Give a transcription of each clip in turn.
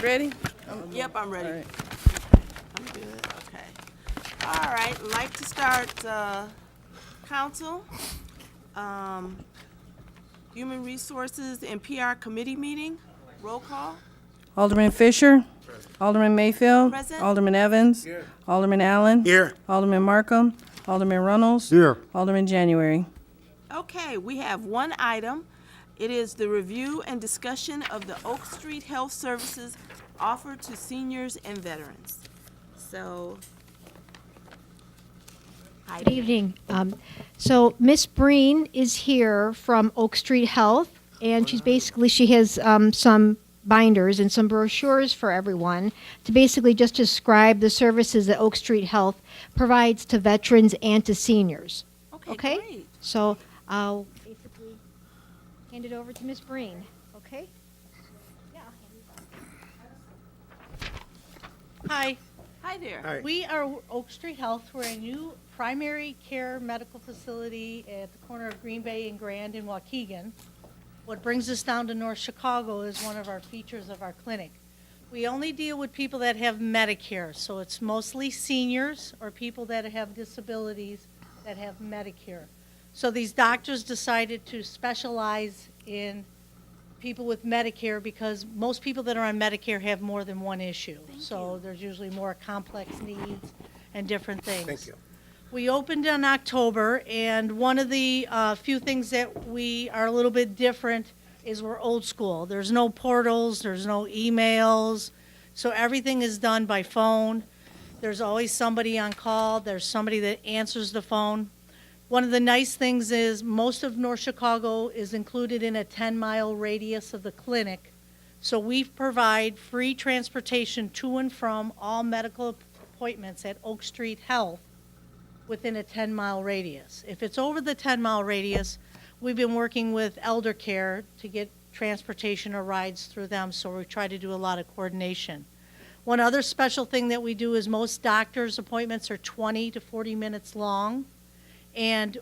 Ready? Yep, I'm All ready. right. I'm good, okay. All right, like to start, council, Human Resources and PR Committee meeting, roll call. Alderman Fisher. Alderman Mayfield. Present. Alderman Evans. Alderman Allen. Here. Alderman Markham. Alderman Runnels. Here. Alderman January. Okay, we have one item. It is the review and discussion of the Oak Street Health Services offered to seniors and veterans. So. Good evening. So Miss Breen is here from Oak Street Health, and she has some binders and some brochures for everyone to basically just describe the services that Oak Street Health provides to veterans and to seniors. Okay, great. So I'll basically hand it over to Miss Breen. Okay? Yeah. Hi, Hi there. Hi. we are Oak Street Health. We're a new primary care medical facility at the corner of Green Bay and Grand in Waukegan. What brings us down to North Chicago is one of our features of our clinic. We only deal with people that have Medicare, so it's mostly seniors or people that have disabilities that have Medicare. So these doctors decided to specialize in people with Medicare because most people that are on Medicare have more than one issue. So there's usually more complex needs and different things. Thank you. We opened in October, and one of the few things that we are a little bit different is we're old school. There's no portals, there's no emails, so everything is done by phone. There's always somebody on call, there's somebody that answers the phone. One of the nice things is most of North Chicago is included in a 10-mile radius of the clinic. So we provide free transportation to and from all medical appointments at Oak Street Health within a 10-mile radius. If it's over the 10-mile radius, we've been working with Elder Care to get transportation or rides through them, so we try to do a lot of coordination. One other special thing that we do is most doctors' appointments are 20 to 40 minutes long, and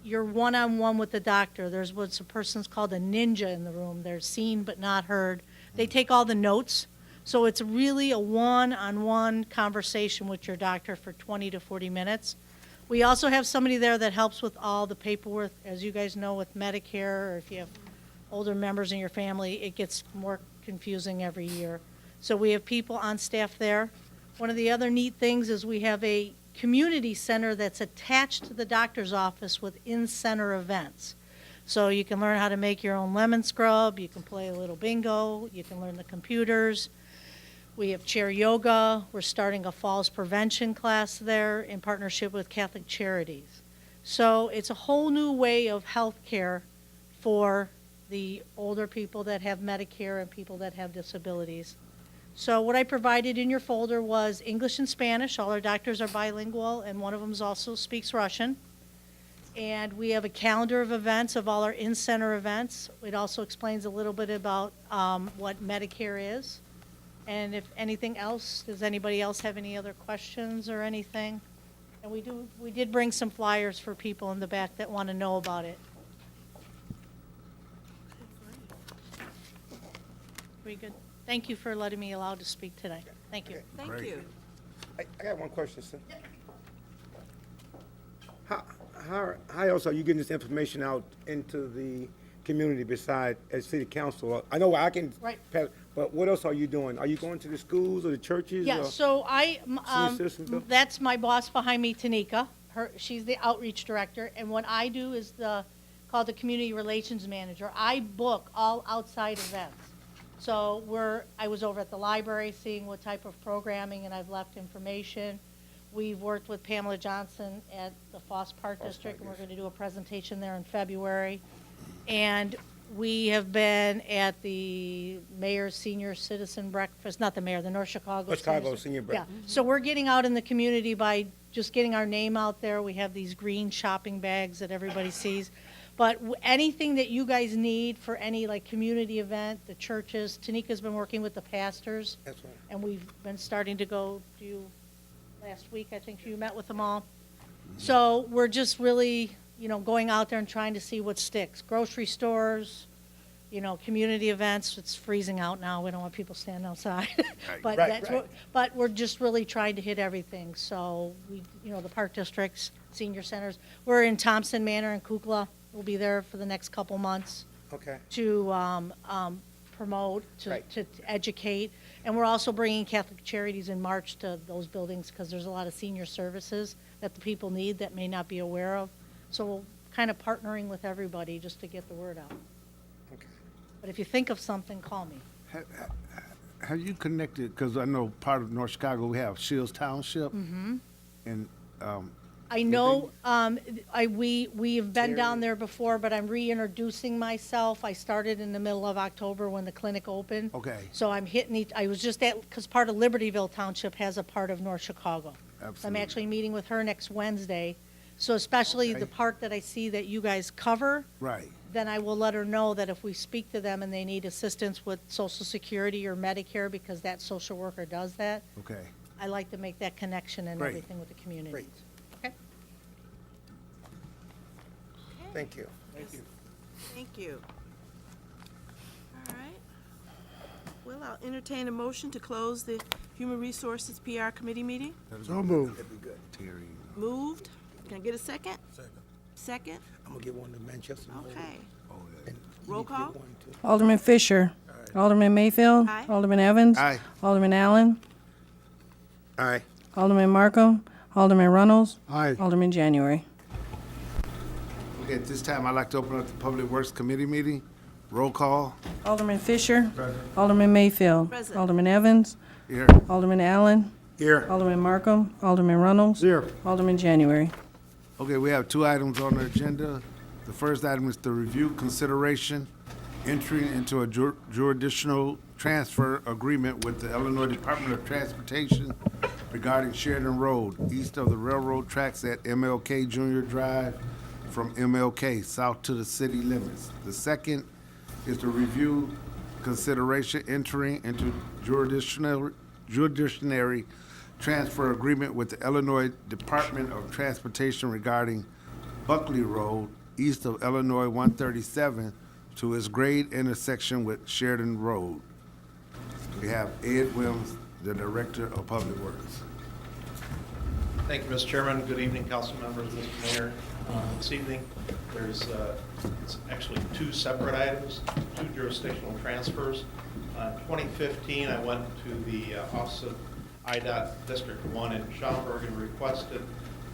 you're one-on-one with the doctor. There's what's a person's called a ninja in the room. They're seen but not heard. They take all the notes, so it's really a one-on-one conversation with your doctor for 20 to 40 minutes. We also have somebody there that helps with all the paperwork. As you guys know, with Medicare, or if you have older members in your family, it gets more confusing every year. So we have people on staff there. One of the other neat things is we have a community center that's attached to the doctor's office with in-center events. So you can learn how to make your own lemon scrub, you can play a little bingo, you can learn the computers. We have chair yoga. We're starting a falls prevention class there in partnership with Catholic Charities. So it's a whole new way of health care for the older people that have Medicare and people that have disabilities. So what I provided in your folder was English and Spanish. All our doctors are bilingual, and one of them also speaks Russian. And we have a calendar of events of all our in-center events. It also explains a little bit about what Medicare is. And if anything else, does anybody else have any other questions or anything? And we did bring some flyers for people in the back that want to know about it. Very good. Thank you for letting me allow to speak today. Thank you. Thank Great. you. I got one question, sir. How else are you getting this information out into the community beside as city council? I know I can Right. pass, but what else are you doing? Are you going to the schools or the churches? Yeah, or- so Senior citizens bill? that's my boss behind me, Tanika. She's the outreach director, and what I do is called the community relations manager. I book all outside events. So I was over at the library seeing what type of programming, and I've left information. We've worked with Pamela Johnson at the Foss Park District, and we're going to do a presentation there in February. And we have been at the Mayor's Senior Citizen Breakfast, not the mayor, the North Chicago. North Chicago Senior Yeah, Breakfast. so we're getting out in the community by just getting our name out there. We have these green shopping bags that everybody sees. But anything that you guys need for any like community event, the churches, Tanika's been working with the pastors, That's right. and we've been starting to go to, last week, I think you met with them all. So we're just really, going out there and trying to see what sticks. Grocery stores, you know, community events. It's freezing out now. We don't want people standing outside. But Right, that's right. what, but we're just really trying to hit everything. So we, you know, the park districts, senior centers. We're in Thompson Manor and Kukla. We'll be there for the next couple months Okay. to promote, Right. to educate. And we're also bringing Catholic Charities in March to those buildings because there's a lot of senior services that the people need that may not be aware of. So we're kind of partnering with everybody just to get the word out. Okay. But if you think of something, call me. Have you connected, because I know part of North Chicago, we have Shields Township. And, I know, we have been down there before, but I'm reintroducing myself. I started in the middle of October when the clinic opened. Okay. So I'm hitting, I was just at, because part of Libertyville Township has a part of North Chicago. So I'm Absolutely. actually meeting with her next Wednesday. So especially Okay. the part that I see that you guys cover, right, then I will let her know that if we speak to them and they need assistance with Social Security or Medicare, because that social worker does that, okay. I like to make that connection and Great. everything with the community. Great. Okay? Thank you. Thank you. All right. Well, I'll entertain a motion to close the Human Resources PR Committee meeting. So moved. Terry. Moved. Can I get a second? Second? I'm gonna get one to Manchester. Okay. And you Roll need to get call? one to- Alderman Fisher. Alderman Mayfield. Aye. Alderman Evans. Aye. Alderman Allen. Aye. Alderman Markham. Alderman Runnels. Aye. Alderman January. Okay, at this time, I'd like to open up the Public Works Committee meeting. Roll call. Alderman Fisher. Alderman Mayfield. Present. Alderman Evans. Here. Alderman Allen. Here. Alderman Markham. Alderman Runnels. Here. Alderman January. Okay, we have 2 items on the agenda. The first item is the review consideration, entering into a jurisdictional transfer agreement with the Illinois Department of Transportation regarding Sheridan Road, east of the railroad tracks at MLK Junior Drive from MLK south to the city limits. The second is the review consideration entering into jurisdictionary transfer agreement with the Illinois Department of Transportation regarding Buckley Road, east of Illinois 137, to its grade intersection with Sheridan Road. We have Ed Williams, the Director of Public Works. Thank you, Mr. Chairman. Good evening, council members, Mr. Mayor. This evening, it's actually 2 separate items, 2 jurisdictional transfers. In 2015, I went to the Office of IDOT District 1 in Schaumburg and requested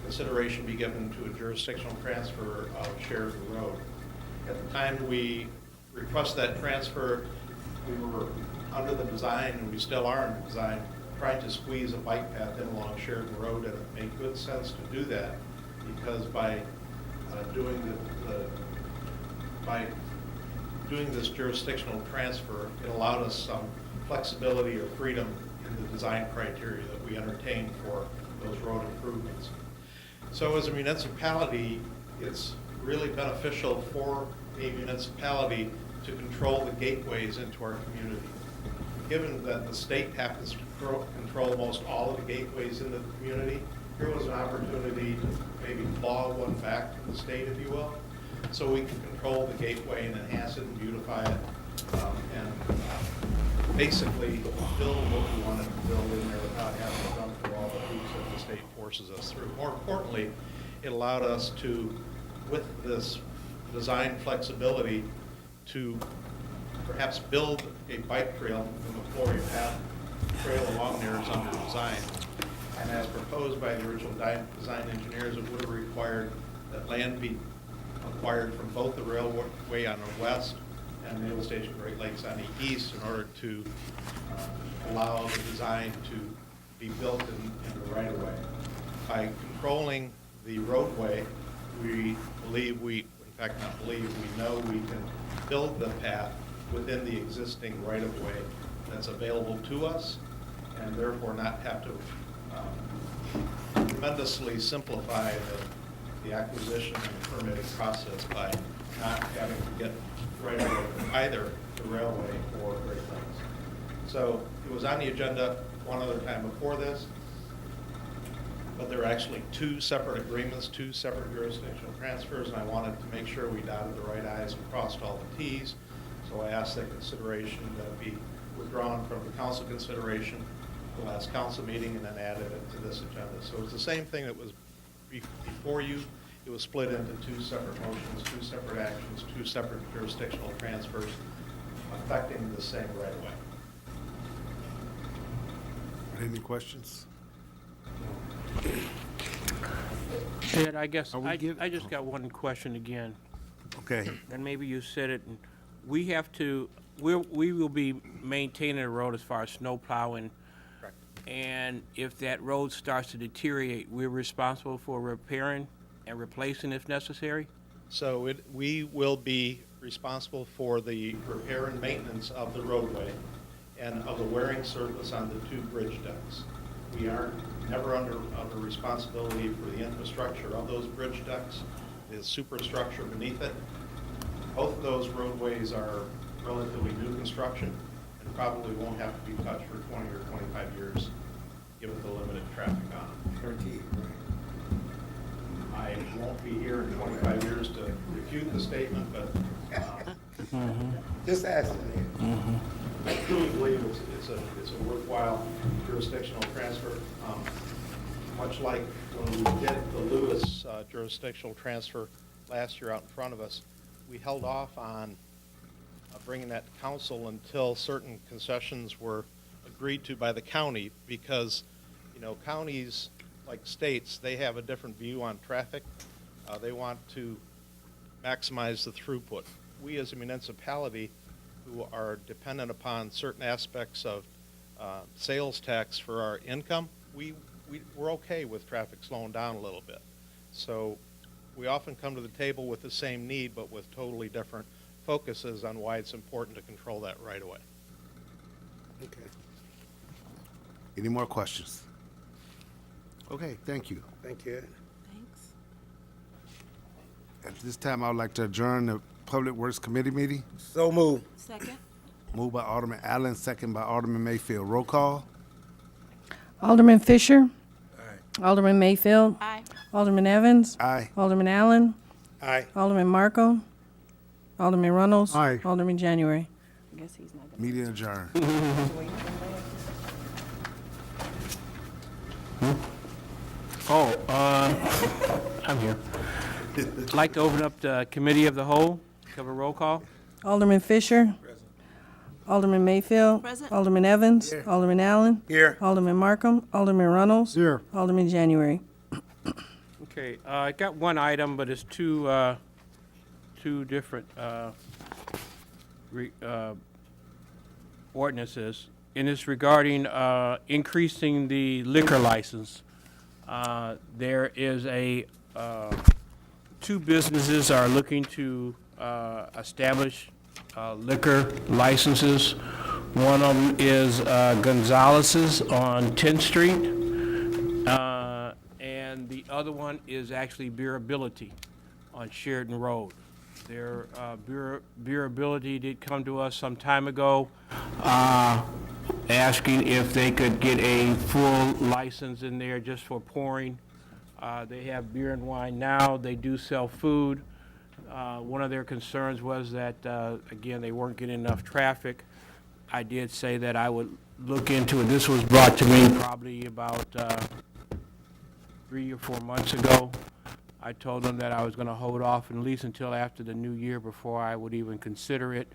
consideration be given to a jurisdictional transfer of Sheridan Road. At the time we requested that transfer, we were under the design, and we still are in the design, trying to squeeze a bike path in along Sheridan Road, and it made good sense to do that because by doing this jurisdictional transfer, it allowed us some flexibility or freedom in the design criteria that we entertained for those road improvements. So as a municipality, it's really beneficial for a municipality to control the gateways into our community. Given that the state happens to control most all of the gateways in the community, here was an opportunity to maybe claw one back from the state, if you will, so we can control the gateway and enhance it and beautify it, and basically build what we wanted to build in there without having to jump through all the hoops that the state forces us through. More importantly, it allowed us to, with this design flexibility, to perhaps build a bike trail when the Flory Path trail along there is under design. And as proposed by the original design engineers, it would have required that land be acquired from both the railway on the west and Naval Station Great Lakes on the east in order to allow the design to be built in the right-of-way. By controlling the roadway, we believe in fact not believe, we know we can build the path within the existing right-of-way that's available to us, and therefore not have to tremendously simplify the acquisition and permitting process by not having to get right-of-way from either the railway or Great Lakes. So it was on the agenda one other time before this, but there are actually 2 separate agreements, 2 separate jurisdictional transfers, and I wanted to make sure we dotted the right I's and crossed all the T's So I ask that consideration be withdrawn from the council consideration, the last council meeting, and then added it to this agenda. So it's the same thing that was before you. It was split into two separate motions, two separate actions, two separate jurisdictional transfers affecting the same right of way. Any questions? Ed, I guess, Are we I just got one question again, Okay, and maybe you said it, and we have to, we will be maintaining the road as far as snow plowing. Correct. And if that road starts to deteriorate, we're responsible for repairing and replacing if necessary? So we will be responsible for the repair and maintenance of the roadway and of the wearing surface on the two bridge decks. We are never under responsibility for the infrastructure of those bridge decks, the superstructure beneath it. Both of those roadways are relatively new construction and probably won't have to be touched for 20 or 25 years, given the limited traffic on them. Guaranteed, I won't be here in 25 years to refute the statement, but Just ask. I truly believe it's a worthwhile jurisdictional transfer. Much like when we did the Lewis jurisdictional transfer last year out in front of us, we held off on bringing that to council until certain concessions were agreed to by the county, because, you know, counties, like states, they have a different view on traffic. They want to maximize the throughput. We as a municipality who are dependent upon certain aspects of sales tax for our income, we're okay with traffic slowing down a little bit. So we often come to the table with the same need, but with totally different focuses on why it's important to control that right away. Okay, any more questions? Okay, thank you. thank you. Thanks. At this time, I would like to adjourn the Public Works Committee meeting. So move. Second? Moved by Alderman Allen, second by Alderman Mayfield. Roll call. Alderman Fisher. Alderman Mayfield. Aye. Alderman Evans. Aye. Alderman Allen. Aye. Alderman Marco. Alderman Runnels. Aye. Alderman January. I guess he's not gonna. Meeting adjourned. I'm here. I'd like to open up the Committee of the Whole, cover roll call. Alderman Fisher. Alderman Mayfield. Present. Alderman Evans. Alderman Allen. Here. Alderman Markham. Alderman Runnels. Here. Alderman January. Okay, I got one item, but it's two different ordinances, and it's regarding increasing the liquor license. There is two businesses are looking to establish liquor licenses. One of them is Gonzalez's on 10th Street. And the other one is actually Beerability on Sheridan Road. Their Beerability did come to us some time ago, asking if they could get a full license in there just for pouring. They have beer and wine now. They do sell food. One of their concerns was that, again, they weren't getting enough traffic. I did say that I would look into it. This was brought to me probably about 3 or 4 months ago. I told them that I was going to hold off at least until after the new year before I would even consider it.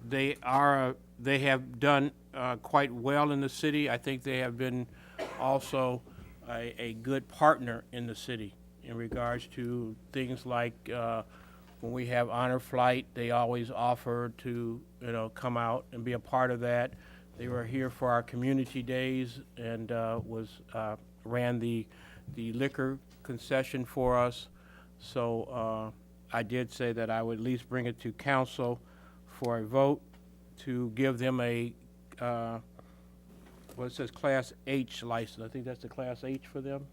They have done quite well in the city. I think they have been also a good partner in the city in regards to things like when we have honor flight, they always offer to, come out and be a part of that. They were here for our community days and ran the liquor concession for us. So I did say that I would at least bring it to council for a vote to give them a, it says Class H license. I think that's the Class H for them.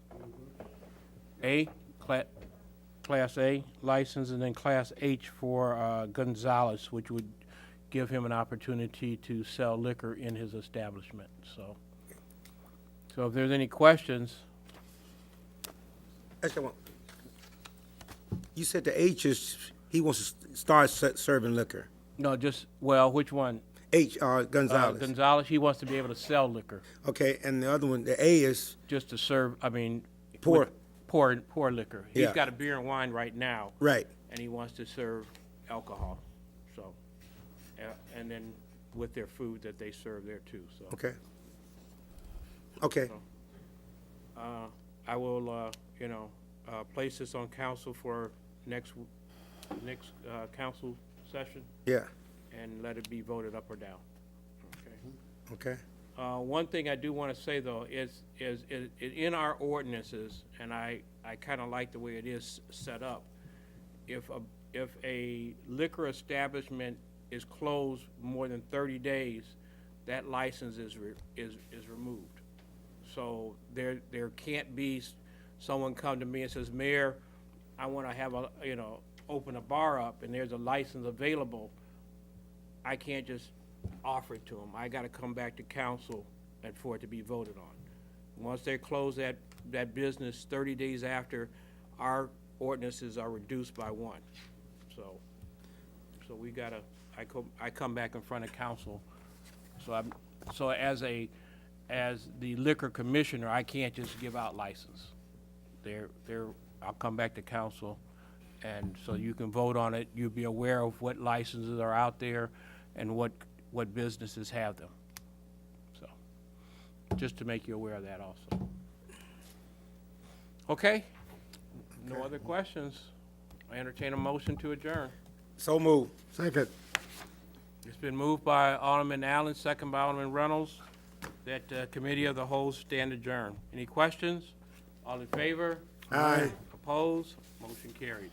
Class A license, and then Class H for Gonzalez, which would give him an opportunity to sell liquor in his establishment. So if there's any questions, Actually, you said the H is He wants to start serving liquor. No, just, well, which one? Gonzalez. Gonzalez, he wants to be able to sell liquor, Okay, and the other one, the A is just to serve, I mean. Pour. with- Pour liquor. He's Yeah. got a beer and wine right now. right. And he wants to serve alcohol, so. And then with their food that they serve there too, so. Okay. Okay. I will, place this on council for next council session Yeah. and let it be voted up or down. Okay. Okay. One thing I do want to say, though, is in our ordinances, and I kind of like the way it is set up, if a liquor establishment is closed more than 30 days, that license is removed. So there can't be someone come to me and says, Mayor, I want to open a bar up, and there's a license available. I can't just offer it to them. I got to come back to council and for it to be voted on. Once they close that business 30 days after, our ordinances are reduced by 1. So we gotta, I come back in front of council. So as the liquor commissioner, I can't just give out license. I'll come back to council, and so you can vote on it. You'll be aware of what licenses are out there and what businesses have them. So, just to make you aware of that also. Okay? No other questions? I entertain a motion to adjourn. So move. Second. It's been moved by Alderman Allen, second by Alderman Reynolds, that Committee of the Whole stand adjourned. Any questions? All in favor? Aye. Opposed? Motion carried.